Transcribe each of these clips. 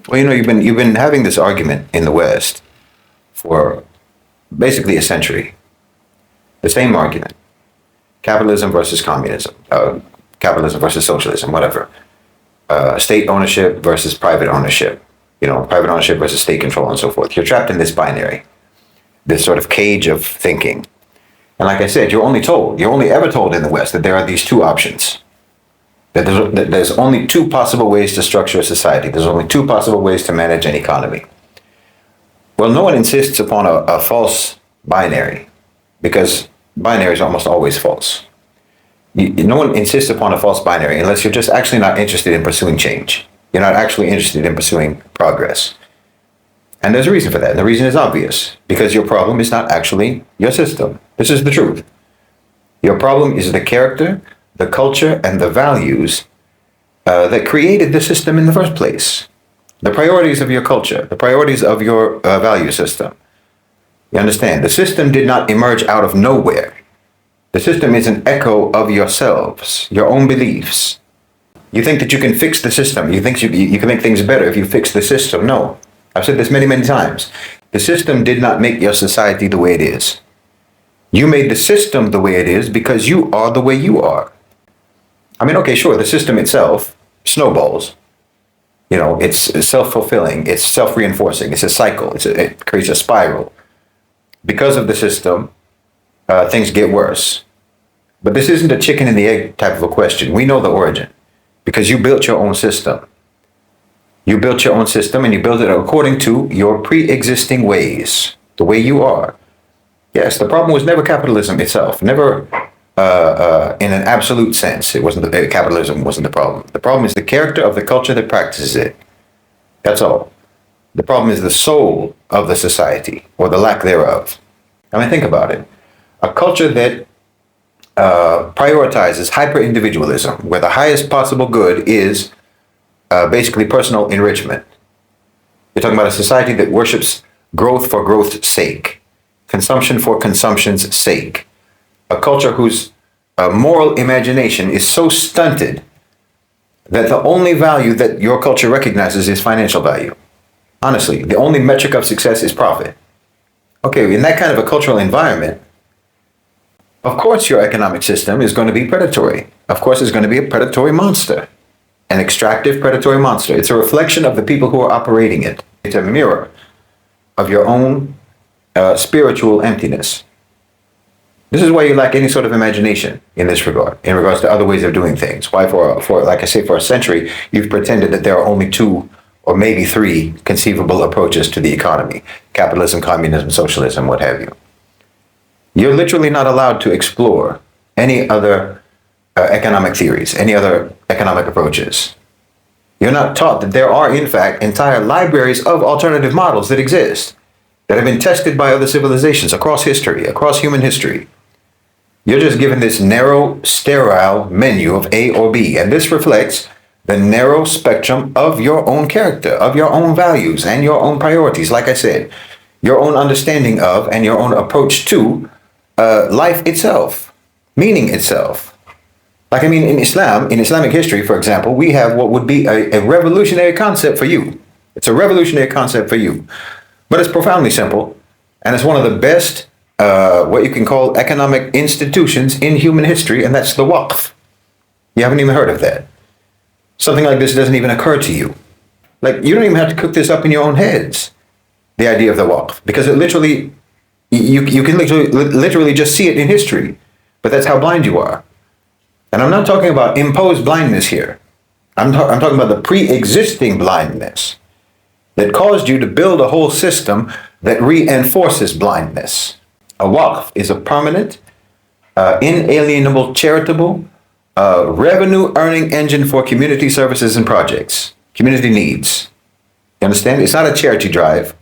Well, you've been having this argument in the West for basically a century. The same argument: capitalism versus communism, capitalism versus socialism, whatever. State ownership versus private ownership. Private ownership versus state control, and so forth. You're trapped in this binary, this sort of cage of thinking. And like I said, you're only ever told in the West that there are these two options. That there's only two possible ways to structure a society. There's only two possible ways to manage an economy. Well, no one insists upon a false binary, because binary is almost always false. No one insists upon a false binary unless you're just actually not interested in pursuing change. You're not actually interested in pursuing progress. And there's a reason for that. And the reason is obvious, because your problem is not actually your system. This is the truth. Your problem is the character, the culture, and the values that created the system in the first place. The priorities of your culture, the priorities of your value system. You understand? The system did not emerge out of nowhere. The system is an echo of yourselves, your own beliefs. You think that you can fix the system. You think you can make things better if you fix the system. No. I've said this many, many times. The system did not make your society the way it is. You made the system the way it is because you are the way you are. I mean, okay, sure, the system itself snowballs. It's self-fulfilling, it's self-reinforcing, it's a cycle, it creates a spiral. Because of the system, things get worse. But this isn't a chicken and the egg type of a question. We know the origin, because you built your own system. You built your own system, and you built it according to your pre-existing ways, the way you are. Yes, the problem was never capitalism itself, never in an absolute sense. Capitalism wasn't the problem. The problem is the character of the culture that practices it. That's all. The problem is the soul of the society, or the lack thereof. I mean, think about it. A culture that prioritizes hyper-individualism, where the highest possible good is basically personal enrichment. You're talking about a society that worships growth for growth's sake, consumption for consumption's sake. A culture whose moral imagination is so stunted that the only value that your culture recognizes is financial value. Honestly, the only metric of success is profit. Okay, in that kind of a cultural environment, of course your economic system is going to be predatory. Of course it's going to be a predatory monster, an extractive predatory monster. It's a reflection of the people who are operating it. It's a mirror of your own spiritual emptiness. This is why you lack any sort of imagination in this regard, in regards to other ways of doing things. Why, for like I say, for a century, you've pretended that there are only two or maybe three conceivable approaches to the economy: capitalism, communism, socialism, what have you. You're literally not allowed to explore any other economic theories, any other economic approaches. You're not taught that there are, in fact, entire libraries of alternative models that exist, that have been tested by other civilizations across history, across human history. You're just given this narrow, sterile menu of A or B, and this reflects the narrow spectrum of your own character, of your own values, and your own priorities. Like I said, your own understanding of and your own approach to life itself, meaning itself. Like, I mean, in Islam, in Islamic history, for example, we have what would be a revolutionary concept for you. It's a revolutionary concept for you, but it's profoundly simple, and it's one of the best, what you can call economic institutions in human history, and that's the Waqf. You haven't even heard of that. Something like this doesn't even occur to you. Like, you don't even have to cook this up in your own heads, the idea of the Waqf, because it literally, you can literally just see it in history, but that's how blind you are. And I'm not talking about imposed blindness here. I'm talking about the pre-existing blindness that caused you to build a whole system that reinforces blindness. A Waqf is a permanent, inalienable, charitable, revenue-earning engine for community services and projects, community needs. You understand? It's not a charity drive.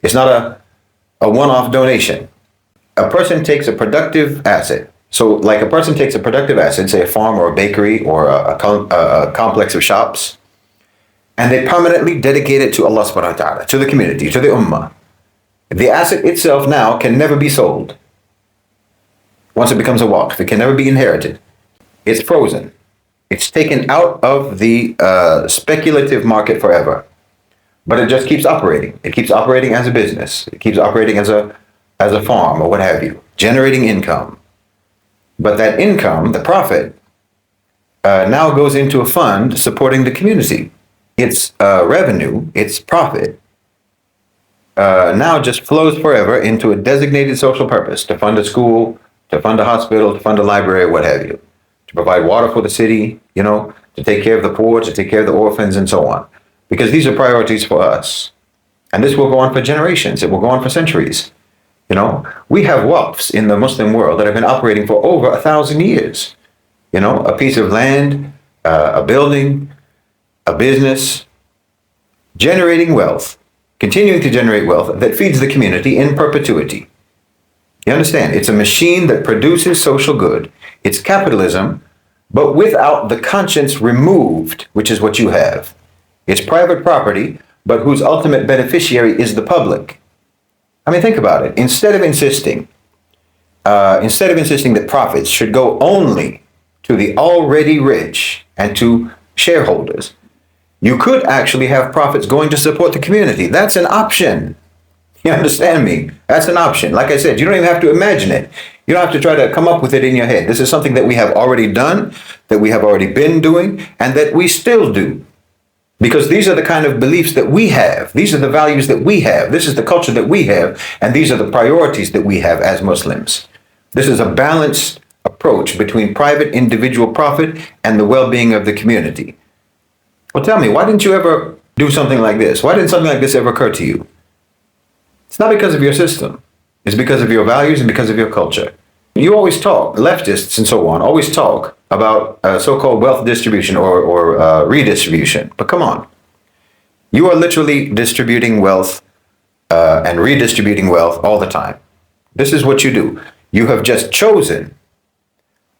It's not a one-off donation. A person takes a productive asset. So, like, a person takes a productive asset, say a farm or a bakery or a complex of shops, and they permanently dedicate it to Allah subhanahu wa ta'ala, to the community, to the ummah. The asset itself now can never be sold. Once it becomes a waqf, it can never be inherited. It's frozen. It's taken out of the speculative market forever. but it just keeps operating. It keeps operating as a business. It keeps operating as a farm or what have you, generating income. But that income, the profit, now goes into a fund supporting the community. Its revenue, its profit, now just flows forever into a designated social purpose to fund a school, to fund a hospital, to fund a library, what have you, to provide water for the city, to take care of the poor, to take care of the orphans, and so on. Because these are priorities for us. And this will go on for generations. It will go on for centuries. We have waqfs in the Muslim world that have been operating for over 1,000 years. A piece of land, a building, a business, generating wealth, continuing to generate wealth that feeds the community in perpetuity. You understand? It's a machine that produces social good. It's capitalism, but without the conscience removed, which is what you have. It's private property, but whose ultimate beneficiary is the public. I mean, think about it. Instead of insisting that profits should go only to the already rich and to shareholders, you could actually have profits going to support the community. That's an option. You understand me? That's an option. Like I said, you don't even have to imagine it. You don't have to try to come up with it in your head. This is something that we have already done, that we have already been doing, and that we still do. Because these are the kind of beliefs that we have. These are the values that we have. This is the culture that we have. And these are the priorities that we have as Muslims. This is a balanced approach between private individual profit and the well-being of the community. Well, tell me, why didn't you ever do something like this? Why didn't something like this ever occur to you? It's not because of your system. It's because of your values and because of your culture. You always talk, leftists and so on, always talk about so-called wealth distribution or redistribution. But come on. You are literally distributing wealth and redistributing wealth all the time. This is what you do. You have just chosen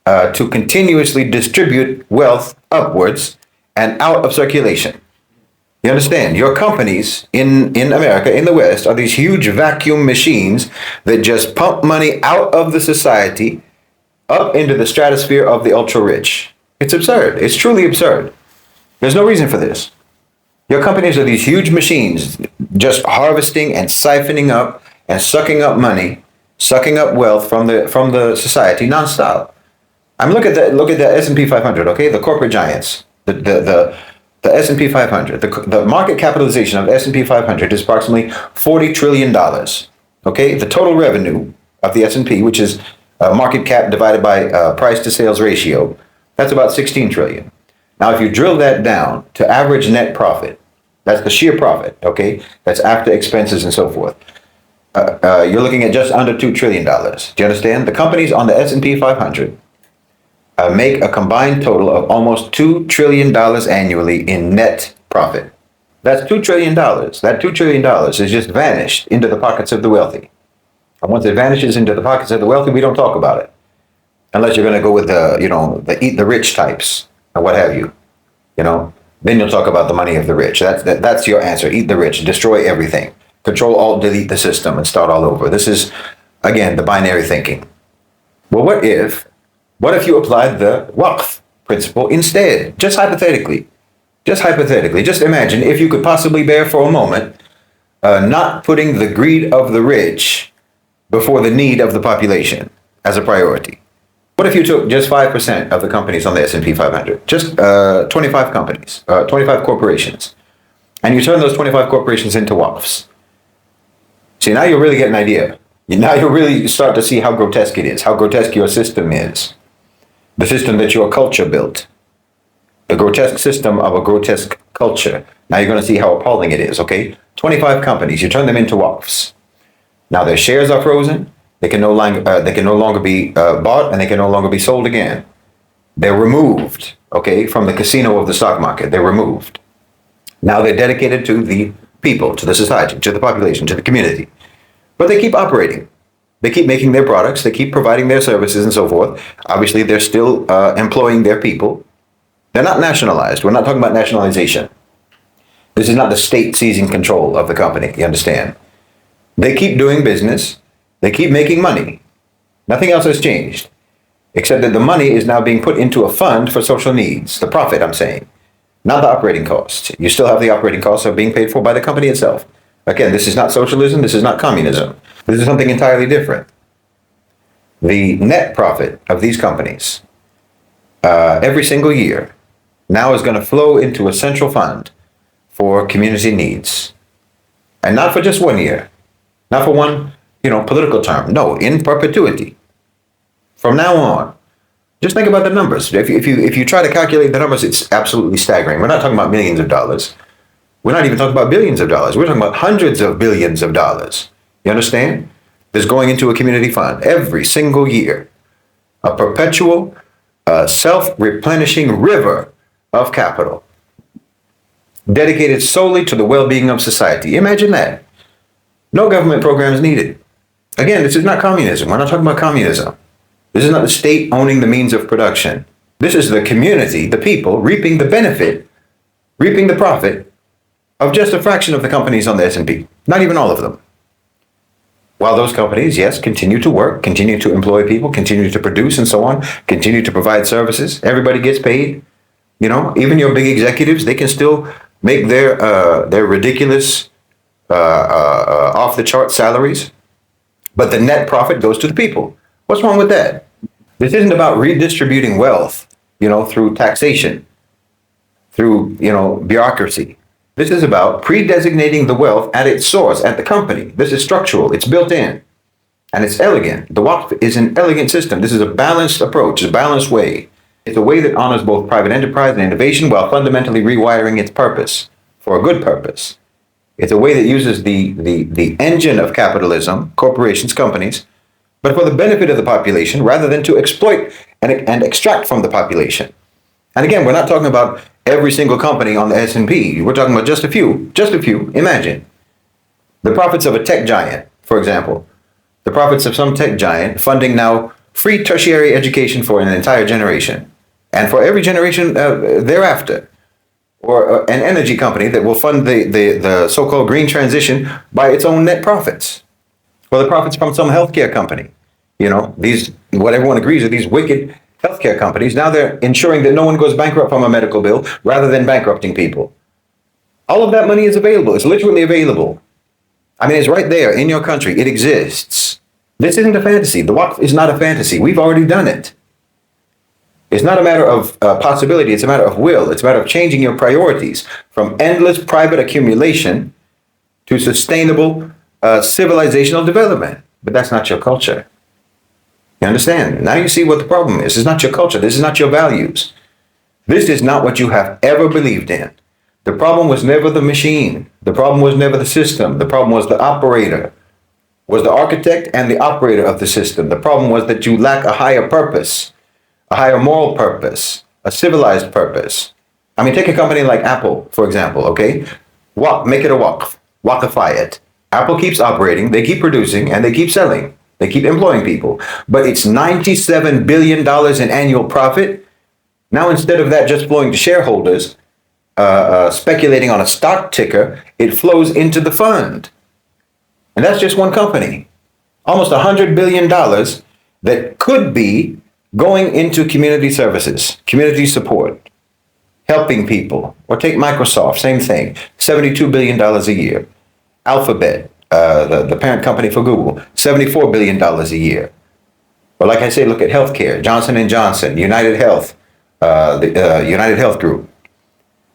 to continuously distribute wealth upwards and out of circulation. You understand? Your companies in America, in the West, are these huge vacuum machines that just pump money out of the society up into the stratosphere of the ultra-rich. It's absurd. It's truly absurd. There's no reason for this. Your companies are these huge machines just harvesting and siphoning up and sucking up money, sucking up wealth from the society nonstop. I mean, look at the S&P 500, okay? The corporate giants, the S&P 500, the market capitalization of the S&P 500 is approximately $40 trillion. Okay, the total revenue of the S&P, which is market cap divided by price to sales ratio, that's about 16 trillion. Now, if you drill that down to average net profit, that's the sheer profit. Okay, that's after expenses and so forth. You're looking at just under $2 trillion. Do you understand? The companies on the S&P 500 make a combined total of almost $2 trillion annually in net profit. That's $2 trillion. That $2 trillion has just vanished into the pockets of the wealthy. And once it vanishes into the pockets of the wealthy, we don't talk about it. Unless you're going to go with the eat the rich types or what have you. Then you'll talk about the money of the rich. That's your answer. Eat the rich, destroy everything. Control, alt, delete the system and start all over. This is, again, the binary thinking. Well, what if you applied the Waqf principle instead? Just hypothetically. Just imagine if you could possibly bear for a moment not putting the greed of the rich before the need of the population as a priority. What if you took just 5% of the companies on the S&P 500, just 25 companies, 25 corporations, and you turn those 25 corporations into Waqfs? See, now you'll really get an idea. Now you'll really start to see how grotesque it is, how grotesque your system is. The system that your culture built. The grotesque system of a grotesque culture. Now you're going to see how appalling it is, okay? 25 companies, you turn them into Waqfs. Now their shares are frozen. They can no longer be bought, and they can no longer be sold again. They're removed, okay, from the casino of the stock market. They're removed. Now they're dedicated to the people, to the society, to the population, to the community. But they keep operating. They keep making their products. They keep providing their services and so forth. Obviously, they're still employing their people. They're not nationalized. We're not talking about nationalization. This is not the state seizing control of the company. You understand? They keep doing business. They keep making money. Nothing else has changed, except that the money is now being put into a fund for social needs. The profit, I'm saying. not the operating costs. You still have the operating costs of being paid for by the company itself. Again, this is not socialism. This is not communism. This is something entirely different. The net profit of these companies every single year now is going to flow into a central fund for community needs. And not for just 1 year, not for one, political term. No, in perpetuity. From now on. Just think about the numbers. If you try to calculate the numbers, it's absolutely staggering. We're not talking about millions of dollars. We're not even talking about billions of dollars. We're talking about hundreds of billions of dollars. You understand? That's going into a community fund every single year. A perpetual, self-replenishing river of capital dedicated solely to the well-being of society. Imagine that. No government programs needed. Again, this is not communism. We're not talking about communism. This is not the state owning the means of production. This is the community, the people, reaping the benefit, reaping the profit of just a fraction of the companies on the S&P. Not even all of them. While those companies, yes, continue to work, continue to employ people, continue to produce and so on, continue to provide services. Everybody gets paid. Even your big executives, they can still make their ridiculous, off-the-chart salaries. But the net profit goes to the people. What's wrong with that? This isn't about redistributing wealth, through taxation, through, bureaucracy. This is about pre-designating the wealth at its source, at the company. This is structural. It's built in. And it's elegant. The Waqf is an elegant system. This is a balanced approach, a balanced way. It's a way that honors both private enterprise and innovation while fundamentally rewiring its purpose for a good purpose. It's a way that uses the engine of capitalism, corporations, companies, but for the benefit of the population rather than to exploit and extract from the population. And again, we're not talking about every single company on the S&P. We're talking about just a few. Imagine the profits of a tech giant, for example, the profits of some tech giant funding now free tertiary education for an entire generation and for every generation thereafter, or an energy company that will fund the so-called green transition by its own net profits, or the profits from some healthcare company. What everyone agrees are these wicked healthcare companies. Now they're ensuring that no one goes bankrupt from a medical bill rather than bankrupting people. All of that money is available. It's literally available. I mean, it's right there in your country. It exists. This isn't a fantasy. The Waqf is not a fantasy. We've already done it. It's not a matter of possibility. It's a matter of will. It's a matter of changing your priorities from endless private accumulation to sustainable civilizational development. But that's not your culture. You understand? Now you see what the problem is. It's not your culture. This is not your values. This is not what you have ever believed in. The problem was never the machine. The problem was never the system. The problem was the operator, was the architect and the operator of the system. The problem was that you lack a higher purpose, a higher moral purpose, a civilized purpose. I mean, take a company like Apple, for example, okay? Make it a Waqf. Waqify it. Apple keeps operating, they keep producing, and they keep selling. They keep employing people. But it's $97 billion in annual profit. Now, instead of that just flowing to shareholders, speculating on a stock ticker, it flows into the fund. And that's just one company. Almost $100 billion that could be going into community services, community support, helping people. Or take Microsoft, same thing, $72 billion a year. Alphabet, the parent company for Google, $74 billion a year. But like I say, look at healthcare, Johnson & Johnson, United Health, the United Health Group.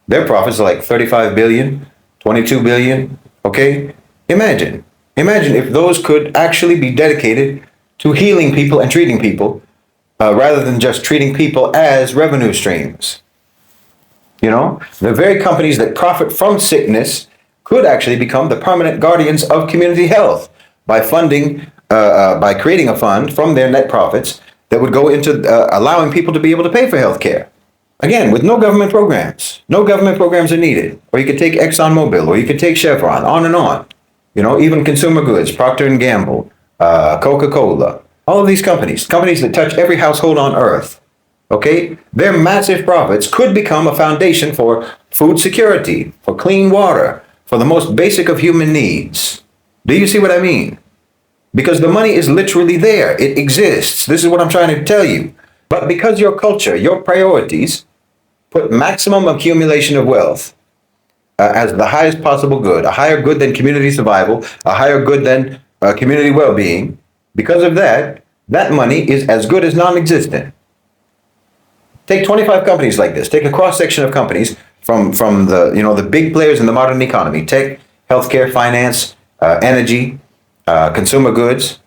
Their profits are like 35 billion, 22 billion, okay? Imagine if those could actually be dedicated to healing people and treating people rather than just treating people as revenue streams. The very companies that profit from sickness could actually become the permanent guardians of community health by by creating a fund from their net profits that would go into allowing people to be able to pay for healthcare. Again, with no government programs. No government programs are needed. Or you could take ExxonMobil, or you could take Chevron, on and on. Even consumer goods, Procter & Gamble, Coca-Cola, all of these companies that touch every household on earth, okay? Their massive profits could become a foundation for food security, for clean water, for the most basic of human needs. Do you see what I mean? Because the money is literally there. It exists. This is what I'm trying to tell you. But because your culture, your priorities, put maximum accumulation of wealth as the highest possible good, a higher good than community survival, a higher good than community well-being. Because of that, that money is as good as non-existent. Take 25 companies like this. Take a cross-section of companies from the the big players in the modern economy: tech, healthcare, finance, energy, consumer goods,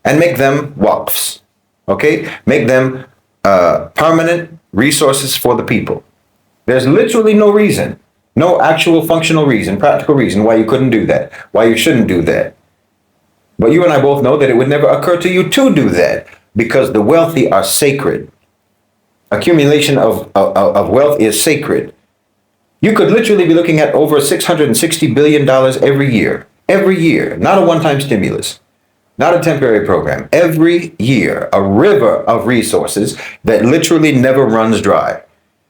and make them waqfs. Okay, make them permanent resources for the people. There's literally no reason, no actual functional reason, practical reason why you couldn't do that, why you shouldn't do that. But you and I both know that it would never occur to you to do that because the wealthy are sacred. Accumulation of wealth is sacred. You could literally be looking at over $660 billion every year, not a one-time stimulus, not a temporary program, every year, a river of resources that literally never runs dry.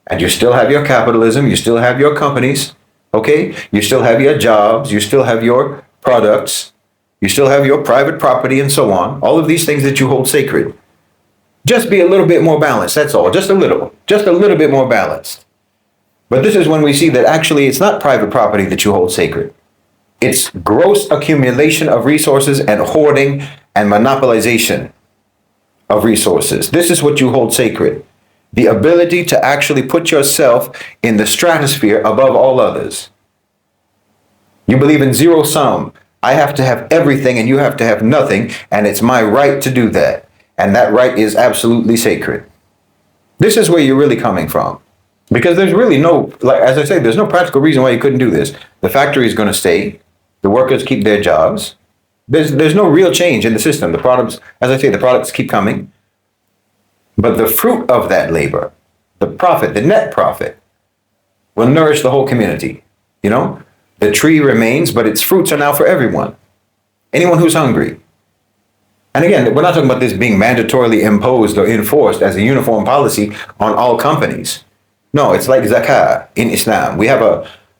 And you still have your capitalism, you still have your companies, okay? You still have your jobs, you still have your products, you still have your private property and so on, all of these things that you hold sacred. Just be a little bit more balanced, that's all, just a little bit more balanced. But this is when we see that actually it's not private property that you hold sacred. It's gross accumulation of resources and hoarding and monopolization of resources. This is what you hold sacred. The ability to actually put yourself in the stratosphere above all others. You believe in zero sum. I have to have everything and you have to have nothing, and it's my right to do that. And that right is absolutely sacred. This is where you're really coming from. Because there's really no, like as I say, there's no practical reason why you couldn't do this. The factory is going to stay. The workers keep their jobs. There's no real change in the system. The products, as I say, the products keep coming. But the fruit of that labor, the profit, the net profit, will nourish the whole community. You know, the tree remains, but its fruits are now for everyone. Anyone who's hungry. And again, we're not talking about this being mandatorily imposed or enforced as a uniform policy on all companies. No, it's like zakah in Islam. We have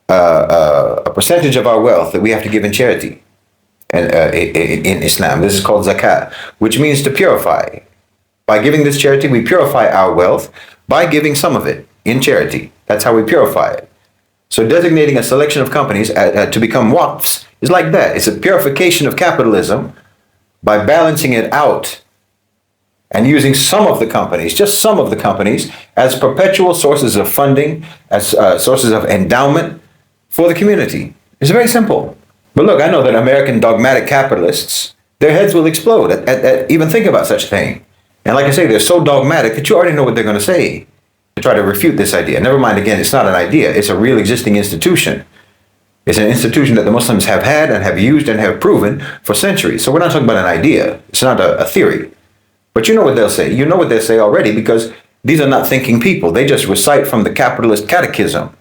a percentage of our wealth that we have to give in charity. And in Islam, this is called zakah, which means to purify. By giving this charity, we purify our wealth by giving some of it in charity. That's how we purify it. So designating a selection of companies to become waqfs is like that. It's a purification of capitalism by balancing it out and using some of the companies, just some of the companies, as perpetual sources of funding, as sources of endowment for the community. It's very simple. But look, I know that American dogmatic capitalists, their heads will explode at even think about such a thing. And like I say, they're so dogmatic that you already know what they're going to say to try to refute this idea. Never mind, again, it's not an idea. It's a real existing institution. It's an institution that the Muslims have had and have used and have proven for centuries. So we're not talking about an idea. It's not a theory. But you know what they'll say. You know what they'll say already because these are not thinking people. They just recite from the capitalist catechism.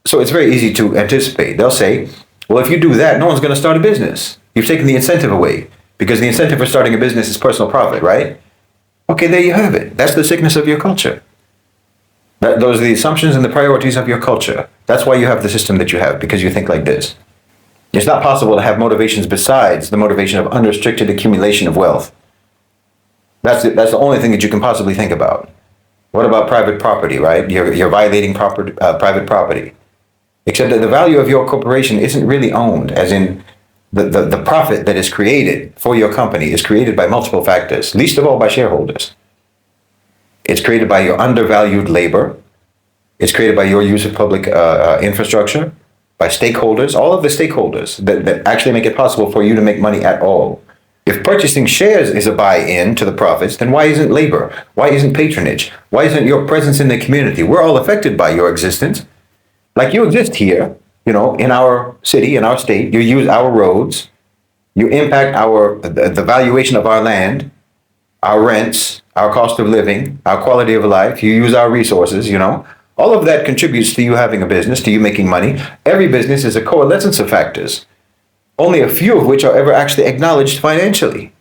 So it's very easy to anticipate. They'll say, well, if you do that, no one's going to start a business. You've taken the incentive away because the incentive for starting a business is personal profit, right? Okay, there you have it. That's the sickness of your culture. Those are the assumptions and the priorities of your culture. That's why you have the system that you have, because you think like this. It's not possible to have motivations besides the motivation of unrestricted accumulation of wealth. That's the only thing that you can possibly think about. What about private property, right? You're violating private property. Except that the value of your corporation isn't really owned, as in the profit that is created for your company is created by multiple factors, least of all by shareholders. It's created by your undervalued labor. It's created by your use of public infrastructure, by stakeholders, all of the stakeholders that actually make it possible for you to make money at all. If purchasing shares is a buy-in to the profits, then why isn't labor? Why isn't patronage? Why isn't your presence in the community? We're all affected by your existence. Like you exist here, you know, in our city, in our state. You use our roads. You impact the valuation of our land, our rents, our cost of living, our quality of life. You use our resources, you know. All of that contributes to you having a business, to you making money. Every business is a coalescence of factors, only a few of which are ever actually acknowledged financially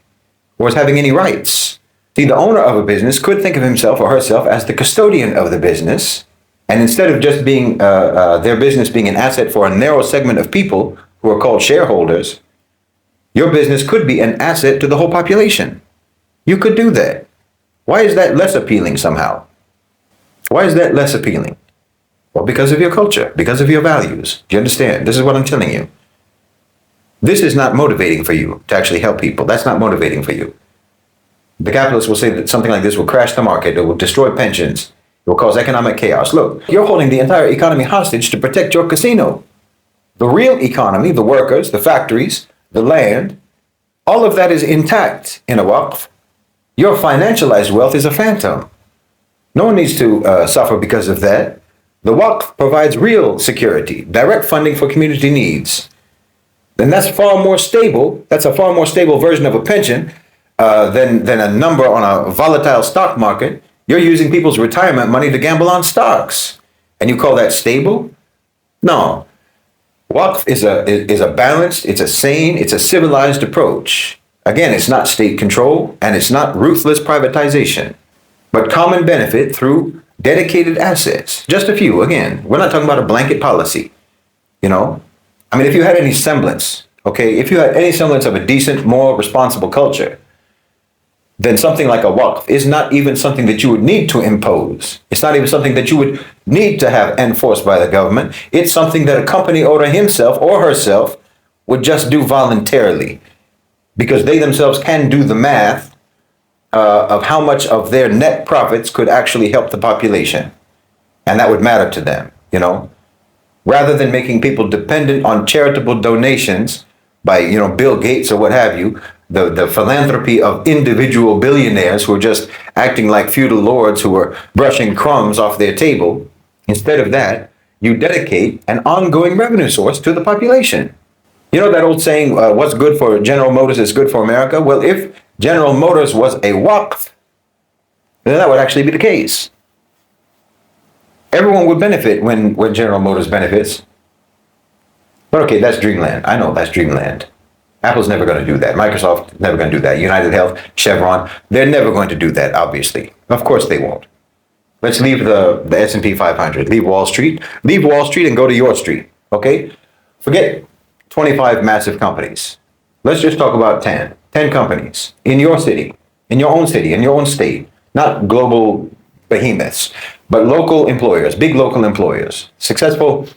or as having any rights. See, the owner of a business could think of himself or herself as the custodian of the business. And instead of just being their business being an asset for a narrow segment of people who are called shareholders, your business could be an asset to the whole population. You could do that. Why is that less appealing somehow? Why is that less appealing? Well, because of your culture, because of your values. Do you understand? This is what I'm telling you. This is not motivating for you to actually help people. That's not motivating for you. The capitalists will say that something like this will crash the market. It will destroy pensions. It will cause economic chaos. Look, you're holding the entire economy hostage to protect your casino. The real economy, the workers, the factories, the land, all of that is intact in a waqf. Your financialized wealth is a phantom. No one needs to suffer because of that. The waqf provides real security, direct funding for community needs. And that's far more stable. That's a far more stable version of a pension than a number on a volatile stock market. You're using people's retirement money to gamble on stocks. And you call that stable? No. Waqf is a balanced, it's a sane, it's a civilized approach. Again, it's not state control and it's not ruthless privatization, but common benefit through dedicated assets. Just a few. Again, we're not talking about a blanket policy. You know, I mean, if you had any semblance, okay, if you had any semblance of a decent, more responsible culture, then something like a waqf is not even something that you would need to impose. It's not even something that you would need to have enforced by the government. It's something that a company owner himself or herself would just do voluntarily, because they themselves can do the math of how much of their net profits could actually help the population. And that would matter to them, you know, rather than making people dependent on charitable donations by, you know, Bill Gates or what have you, the philanthropy of individual billionaires who are just acting like feudal lords who are brushing crumbs off their table. Instead of that, you dedicate an ongoing revenue source to the population. You know that old saying, what's good for General Motors is good for America? Well, if General Motors was a waqf, then that would actually be the case. Everyone would benefit when General Motors benefits. But okay, that's dreamland. I know that's dreamland. Apple's never going to do that. Microsoft never going to do that. United Health, Chevron, they're never going to do that, obviously. Of course they won't. Let's leave the S&P 500. Leave Wall Street. Leave Wall Street and go to your street, okay? Forget 25 massive companies. Let's just talk about 10. 10 companies in your city, in your own state. Not global behemoths, but local employers, big local employers. Successful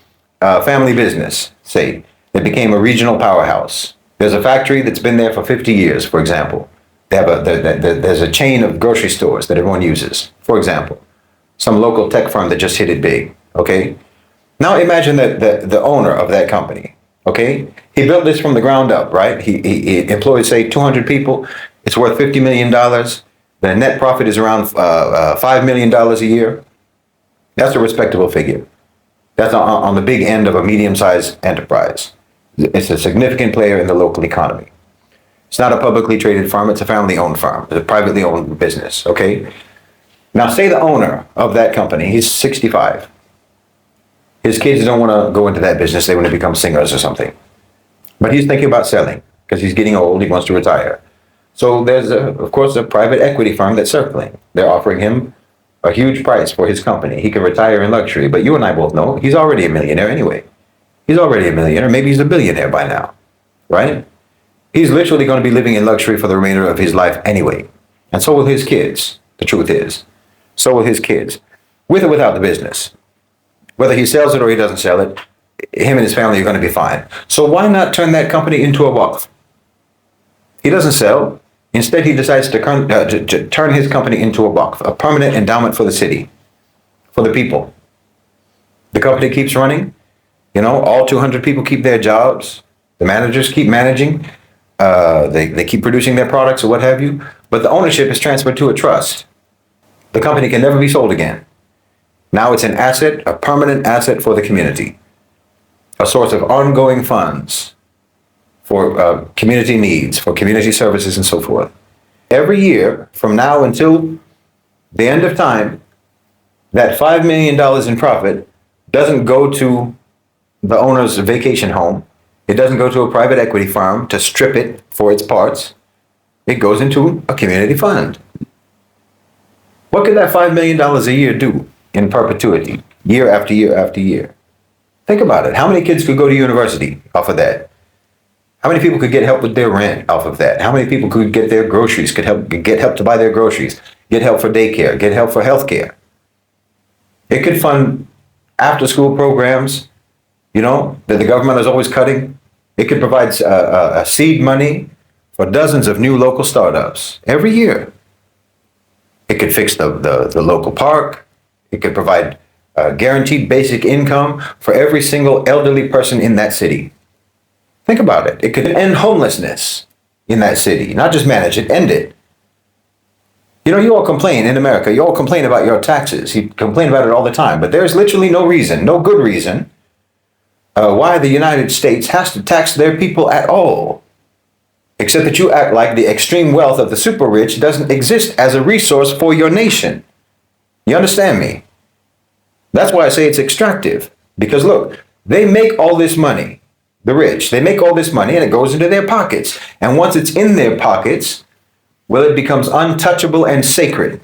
family business, say, that became a regional powerhouse. There's a factory that's been there for 50 years, for example. There's a chain of grocery stores that everyone uses, for example. Some local tech firm that just hit it big, okay? Now imagine that the owner of that company, okay? He built this from the ground up, right? He employed, say, 200 people. It's worth $50 million. The net profit is around $5 million a year. That's a respectable figure. That's on the big end of a medium-sized enterprise. It's a significant player in the local economy. It's not a publicly traded firm. It's a family-owned firm. It's a privately owned business, okay? Now, say the owner of that company, he's 65. His kids don't want to go into that business. They want to become singers or something. But he's thinking about selling because he's getting old. He wants to retire. So there's, of course, a private equity firm that's circling. They're offering him a huge price for his company. He can retire in luxury. But you and I both know he's already a millionaire anyway. He's already a millionaire. Maybe he's a billionaire by now, right? He's literally going to be living in luxury for the remainder of his life anyway. And so will his kids. The truth is. So will his kids. With or without the business. Whether he sells it or he doesn't sell it, him and his family are going to be fine. So why not turn that company into a waqf? He doesn't sell. Instead, he decides to turn his company into a waqf, a permanent endowment for the city, for the people. The company keeps running. You know, all 200 people keep their jobs. The managers keep managing. They keep producing their products or what have you. But the ownership is transferred to a trust. The company can never be sold again. Now it's an asset, a permanent asset for the community. A source of ongoing funds for community needs, for community services and so forth. Every year from now until the end of time, that $5 million in profit doesn't go to the owner's vacation home. It doesn't go to a private equity firm to strip it for its parts. It goes into a community fund. What could that $5 million a year do in perpetuity, year after year after year? Think about it. How many kids could go to university off of that? How many people could get help with their rent off of that? How many people could get their groceries, get help to buy their groceries, get help for daycare, get help for healthcare? It could fund after school programs, that the government is always cutting. It could provide seed money for dozens of new local startups every year. It could fix the local park. It could provide guaranteed basic income for every single elderly person in that city. Think about it. It could end homelessness in that city, not just manage it, end it. You all complain in America, you all complain about your taxes. You complain about it all the time, but there's literally no reason, no good reason, why the United States has to tax their people at all. Except that you act like the extreme wealth of the super rich doesn't exist as a resource for your nation. You understand me? That's why I say it's extractive. Because look, they make all this money, the rich, they make all this money and it goes into their pockets. And once it's in their pockets, well, it becomes untouchable and sacred.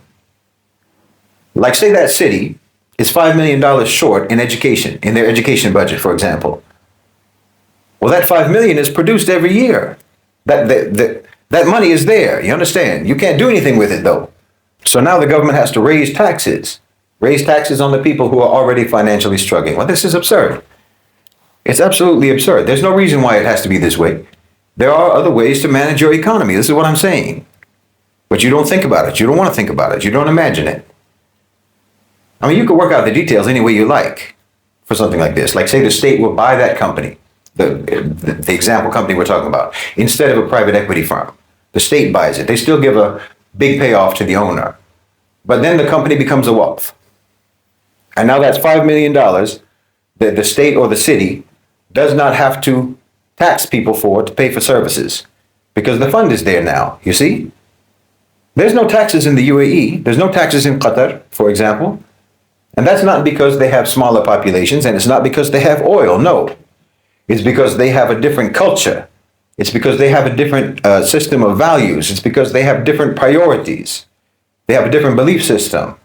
Like say that city is $5 million short in education, in their education budget, for example. Well, that $5 million is produced every year. That money is there, you understand? You can't do anything with it though. So now the government has to raise taxes on the people who are already financially struggling. Well, this is absurd. It's absolutely absurd. There's no reason why it has to be this way. There are other ways to manage your economy. This is what I'm saying. But you don't think about it. You don't want to think about it. You don't imagine it. I mean, you could work out the details any way you like for something like this. Like say the state will buy that company, the example company we're talking about, instead of a private equity firm. The state buys it. They still give a big payoff to the owner. But then the company becomes a Waqf. And now that's $5 million that the state or the city does not have to tax people for to pay for services because the fund is there now, you see? There's no taxes in the UAE. There's no taxes in Qatar, for example. And that's not because they have smaller populations and it's not because they have oil. No, it's because they have a different culture. It's because they have a different system of values. It's because they have different priorities. They have a different belief system.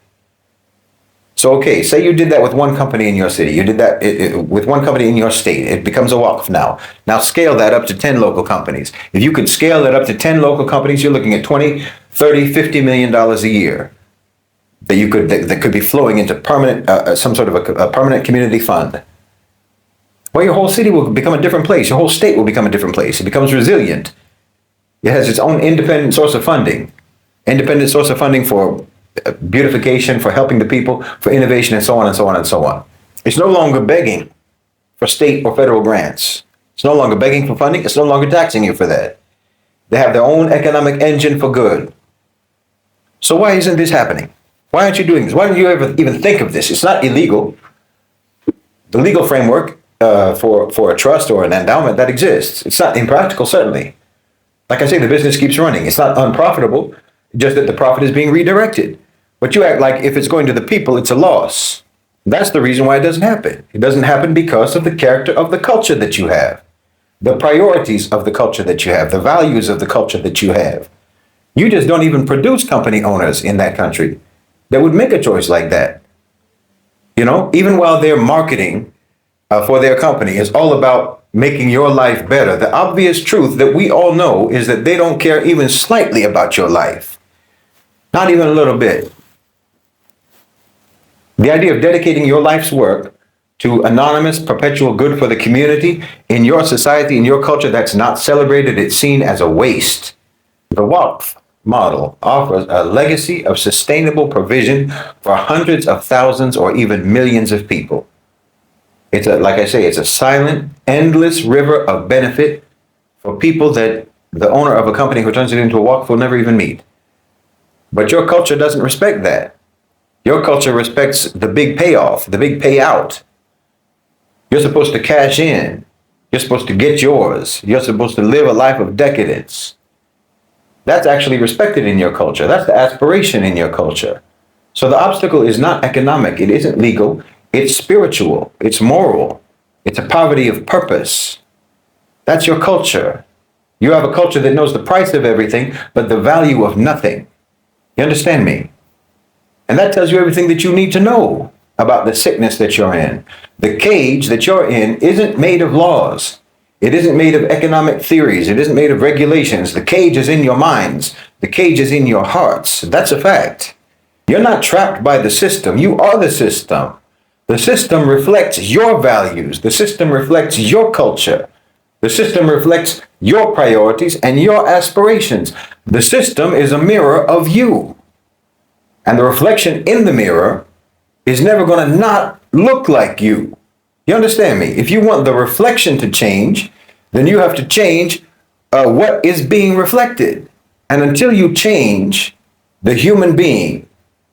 So, okay, say you did that with one company in your city. You did that with one company in your state. It becomes a Waqf now. Now scale that up to 10 local companies. If you could scale that up to 10 local companies, you're looking at 20, 30, $50 million a year that could be flowing into permanent, some sort of a permanent community fund. Well, your whole city will become a different place. Your whole state will become a different place. It becomes resilient. It has its own independent source of funding. Independent source of funding for beautification, for helping the people, for innovation, and so on and so on and so on. It's no longer begging for state or federal grants. It's no longer begging for funding. It's no longer taxing you for that. They have their own economic engine for good. So why isn't this happening? Why aren't you doing this? Why don't you ever even think of this? It's not illegal. The legal framework for a trust or an endowment that exists. It's not impractical, certainly. Like I say, the business keeps running. It's not unprofitable, just that the profit is being redirected. But you act like if it's going to the people, it's a loss. That's the reason why it doesn't happen. It doesn't happen because of the character of the culture that you have, the priorities of the culture that you have, the values of the culture that you have. You just don't even produce company owners in that country that would make a choice like that. Even while their marketing for their company is all about making your life better, the obvious truth that we all know is that they don't care even slightly about your life. Not even a little bit. The idea of dedicating your life's work to anonymous, perpetual good for the community in your society, in your culture that's not celebrated, it's seen as a waste. The Waqf model offers a legacy of sustainable provision for hundreds of thousands or even millions of people. It's a silent, endless river of benefit for people that the owner of a company who turns it into a Waqf will never even meet. But your culture doesn't respect that. Your culture respects the big payoff, the big payout. You're supposed to cash in. You're supposed to get yours. You're supposed to live a life of decadence. That's actually respected in your culture. That's the aspiration in your culture. So the obstacle is not economic. It isn't legal. It's spiritual. It's moral. It's a poverty of purpose. That's your culture. You have a culture that knows the price of everything, but the value of nothing. You understand me? And that tells you everything that you need to know about the sickness that you're in. The cage that you're in isn't made of laws. It isn't made of economic theories. It isn't made of regulations. The cage is in your minds. The cage is in your hearts. That's a fact. You're not trapped by the system. You are the system. The system reflects your values. The system reflects your culture. The system reflects your priorities and your aspirations. The system is a mirror of you. And the reflection in the mirror is never going to not look like you. You understand me? If you want the reflection to change, then you have to change what is being reflected. And until you change the human being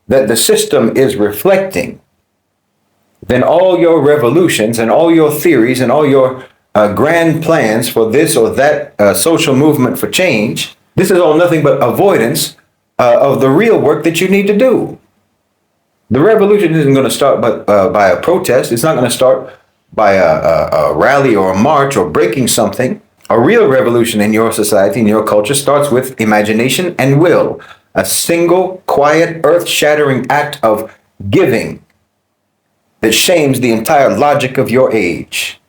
that the system is reflecting, then all your revolutions and all your theories and all your grand plans for this or that social movement for change, this is all nothing but avoidance of the real work that you need to do. The revolution isn't going to start by a protest. It's not going to start by a rally or a march or breaking something. A real revolution in your society, in your culture, starts with imagination and will. A single, quiet, earth-shattering act of giving that shames the entire logic of your age.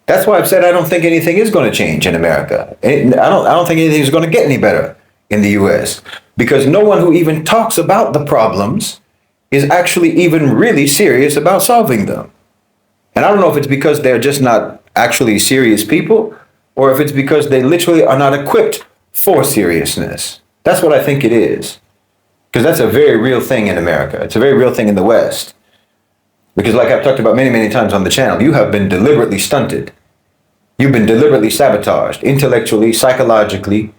That's why I've said I don't think anything is going to change in America. I don't think anything is going to get any better in the US, because no one who even talks about the problems is actually even really serious about solving them. And I don't know if it's because they're just not actually serious people, or if it's because they literally are not equipped for seriousness. That's what I think it is. Because that's a very real thing in America. It's a very real thing in the West. Because like I've talked about many, many times on the channel, you have been deliberately stunted. You've been deliberately sabotaged, intellectually, psychologically,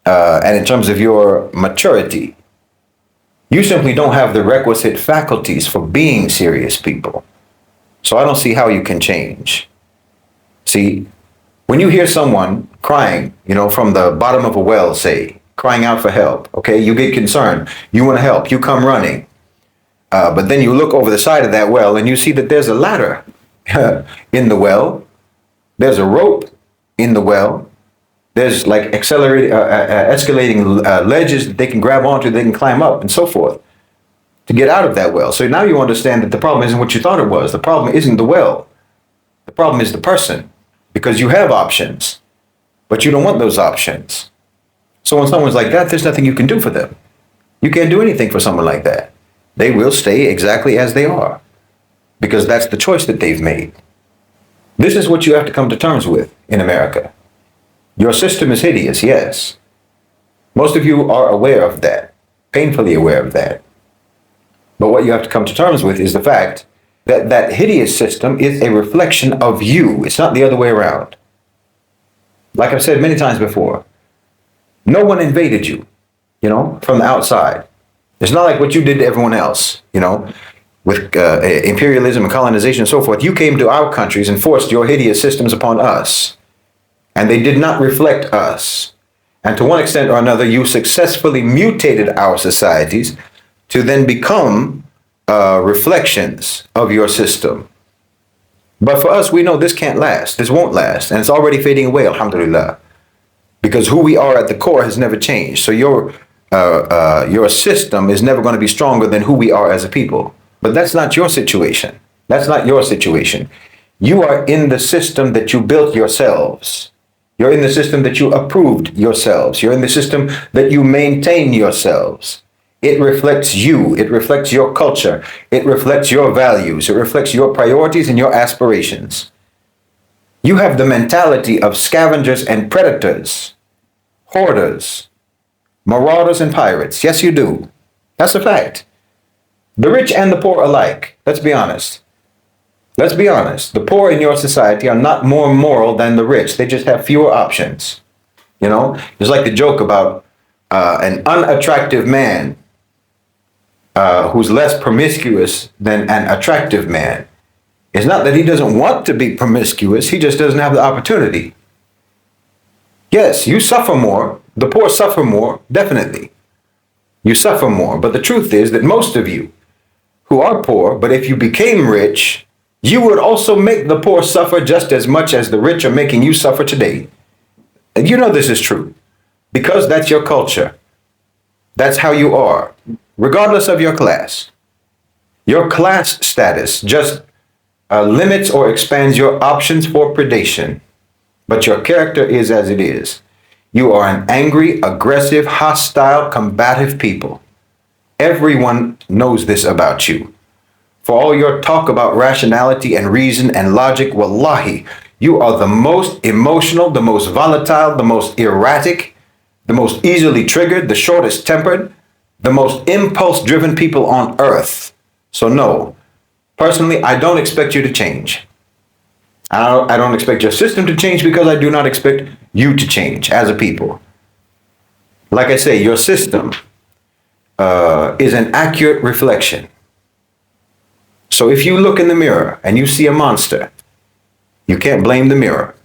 and in terms of your maturity. You simply don't have the requisite faculties for being serious people. So I don't see how you can change. See, when you hear someone crying, from the bottom of a well, say, crying out for help, okay, you get concerned, you want to help, you come running. But then you look over the side of that well and you see that there's a ladder in the well. There's a rope in the well. There's like escalating ledges that they can grab onto, they can climb up and so forth to get out of that well. So now you understand that the problem isn't what you thought it was. The problem isn't the well. The problem is the person, because you have options, but you don't want those options. So when someone's like that, there's nothing you can do for them. You can't do anything for someone like that. They will stay exactly as they are, because that's the choice that they've made. This is what you have to come to terms with in America. Your system is hideous, yes. Most of you are aware of that, painfully aware of that. But what you have to come to terms with is the fact that that hideous system is a reflection of you. It's not the other way around. Like I've said many times before, no one invaded you, from the outside. It's not like what you did to everyone else, with imperialism and colonization and so forth. You came to our countries and forced your hideous systems upon us. And they did not reflect us. And to one extent or another, you successfully mutated our societies to then become reflections of your system. But for us, we know this can't last. This won't last. And it's already fading away, alhamdulillah. Because who we are at the core has never changed. So your system is never going to be stronger than who we are as a people. But that's not your situation. That's not your situation. You are in the system that you built yourselves. You're in the system that you approved yourselves. You're in the system that you maintain yourselves. It reflects you. It reflects your culture. It reflects your values. It reflects your priorities and your aspirations. You have the mentality of scavengers and predators, hoarders, marauders and pirates. Yes, you do. That's a fact. The rich and the poor alike. Let's be honest. Let's be honest. The poor in your society are not more moral than the rich. They just have fewer options. It's like the joke about an unattractive man who's less promiscuous than an attractive man. It's not that he doesn't want to be promiscuous. He just doesn't have the opportunity. Yes, you suffer more. The poor suffer more, definitely. You suffer more. But the truth is that most of you who are poor, but if you became rich, you would also make the poor suffer just as much as the rich are making you suffer today. And this is true, because that's your culture. That's how you are, regardless of your class. Your class status just limits or expands your options for predation, but your character is as it is. You are an angry, aggressive, hostile, combative people. Everyone knows this about you. For all your talk about rationality and reason and logic, wallahi, you are the most emotional, the most volatile, the most erratic, the most easily triggered, the shortest tempered, the most impulse-driven people on earth. So no, personally, I don't expect you to change. I don't expect your system to change because I do not expect you to change as a people. Like I say, your system is an accurate reflection. So if you look in the mirror and you see a monster, you can't blame the mirror.